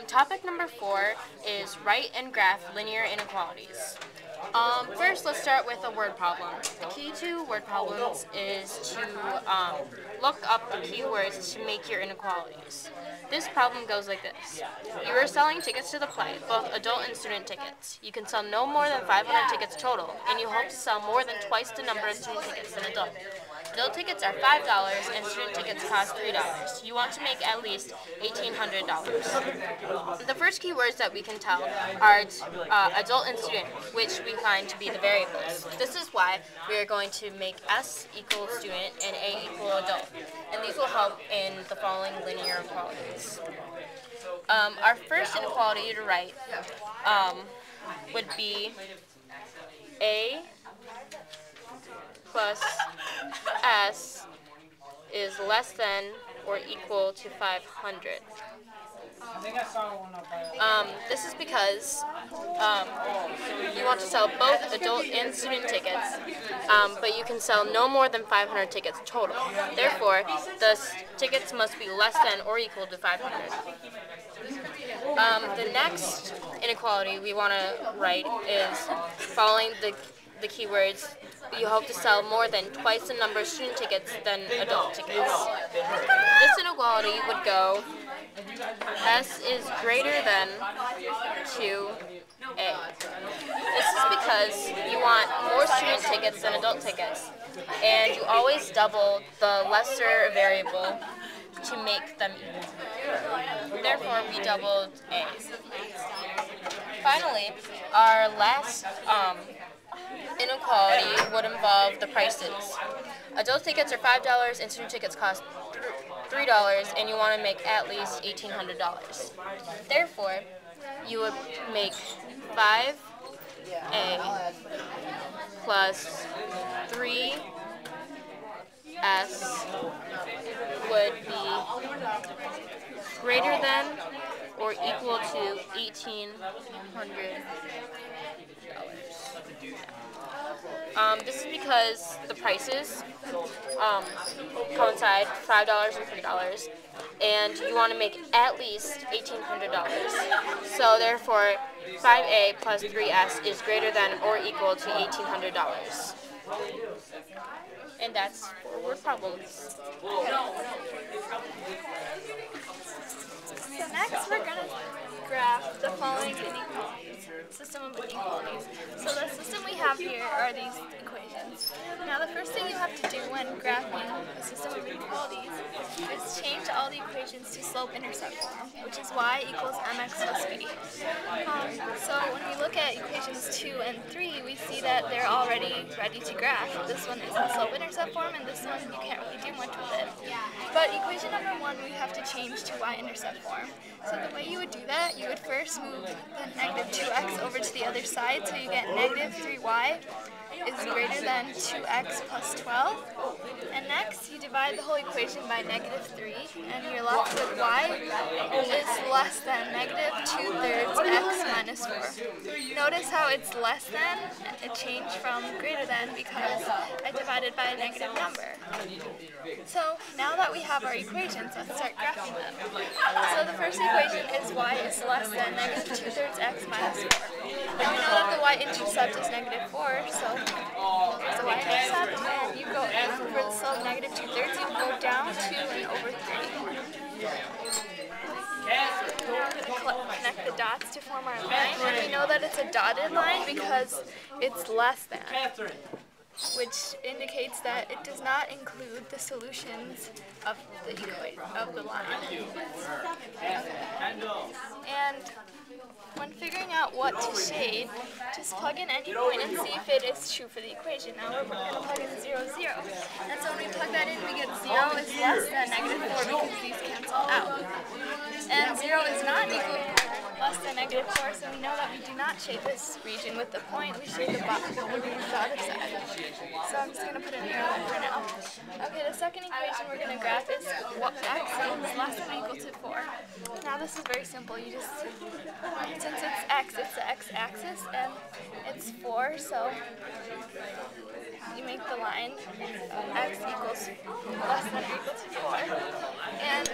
Topic number 4 is write and graph linear inequalities. First, let's start with a word problem. The key to word problems is to look up the keywords to make your inequalities. This problem goes like this. You are selling tickets to the play, both adult and student tickets. You can sell no more than 500 tickets total, and you hope to sell more than twice the number of student tickets than adult. Adult tickets are $5 and student tickets cost $3. You want to make at least $1,800. The first keywords that we can tell are adult and student, which we find to be the variables. This is why we are going to make S equal student and A equal adult. And these will help in the following linear inequalities. Our first inequality to write would be A plus S is less than or equal to 500. This is because you want to sell both adult and student tickets, but you can sell no more than 500 tickets total. Therefore, the tickets must be less than or equal to 500. The next inequality we want to write is following the keywords. You hope to sell more than twice the number of student tickets than adult tickets. This inequality would go S is greater than 2A. This is because you want more student tickets than adult tickets, and you always double the lesser variable to make them equal. Therefore, we doubled A. Finally, our last inequality would involve the prices. Adult tickets are $5 and student tickets cost $3, and you want to make at least $1,800. Therefore, you would make 5A plus 3S would be greater than or equal to $1,800. This is because the prices coincide, $5 and $3, and you want to make at least $1,800. So therefore, 5A plus 3S is greater than or equal to $1,800. And that's for word problems. So next we're going to graph the following inequalities, system of inequalities. So the system we have here are these equations. Now the first thing you have to do when graphing a system of inequalities is change all the equations to slope-intercept form, which is y equals mx plus b. So when we look at equations 2 and 3, we see that they're already ready to graph. This one is in slope-intercept form, and this one you can't really do much with it. But equation number 1 we have to change to y-intercept form. So the way you would do that, you would first move the negative 2x over to the other side, so you get negative 3y is greater than 2x plus 12. And next, you divide the whole equation by negative 3, and you're left with y is less than negative 2/3 x minus 4. Notice how it's less than, it changed from greater than because I divided by a negative number. So now that we have our equations, let's start graphing them. So the first equation is y is less than negative 2/3 x minus 4. Now we know that the y-intercept is negative 4, so here's the y-intercept, and you go for the slope negative 2/3, you go down 2 and over 3. Connect the dots to form our line, and we know that it's a dotted line because it's less than, which indicates that it does not include the solutions of the line. And when figuring out what to shade, just plug in any point and see if it is true for the equation. Now we're going to plug in 0, 0. And so when we plug that in, we get 0 is less than negative 4 because these cancel out. And 0 is not equal to less than negative 4, so we know that we do not shade this region with the point, we shade the other side. So I'm just going to put an arrow for now. Okay, the second equation we're going to graph is x is less than or equal to 4. Now this is very simple. You just, since it's x, it's the x-axis, and it's 4, so you make the line x equals less than or equal to 4. And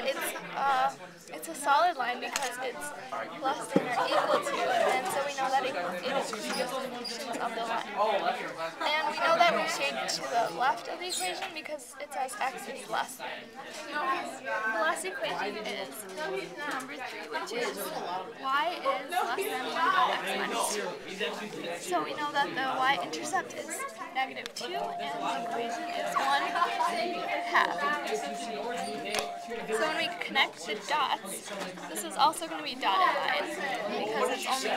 it's a solid line because it's less than or equal to, and so we know that it is the dimensions of the line. And we know that we shade to the left of the equation because it says x is less than. The last equation is number 3, which is y is less than 1 by x minus 2. So we know that the y-intercept is -2, and the equation is 1/2. So when we connect the dots, this is also going to be dotted lines because it's only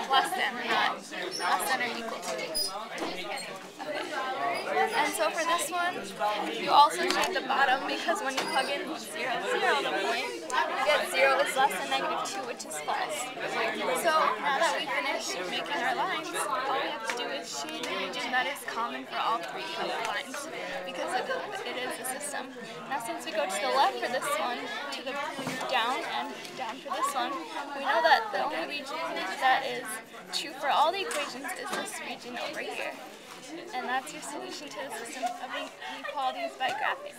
less than, not less than or equal to. And so for this one, you also shade the bottom because when you plug in 0, 0, the point, you get 0 is less than -2, which is false. So now that we finished making our lines, all we have to do is shade the region that is common for all 3 of the lines because it is a system. Now since we go to the left for this one, to the down and down for this one, we know that the only region that is true for all the equations is this region over here. And that's your solution to the system of inequalities by graphing.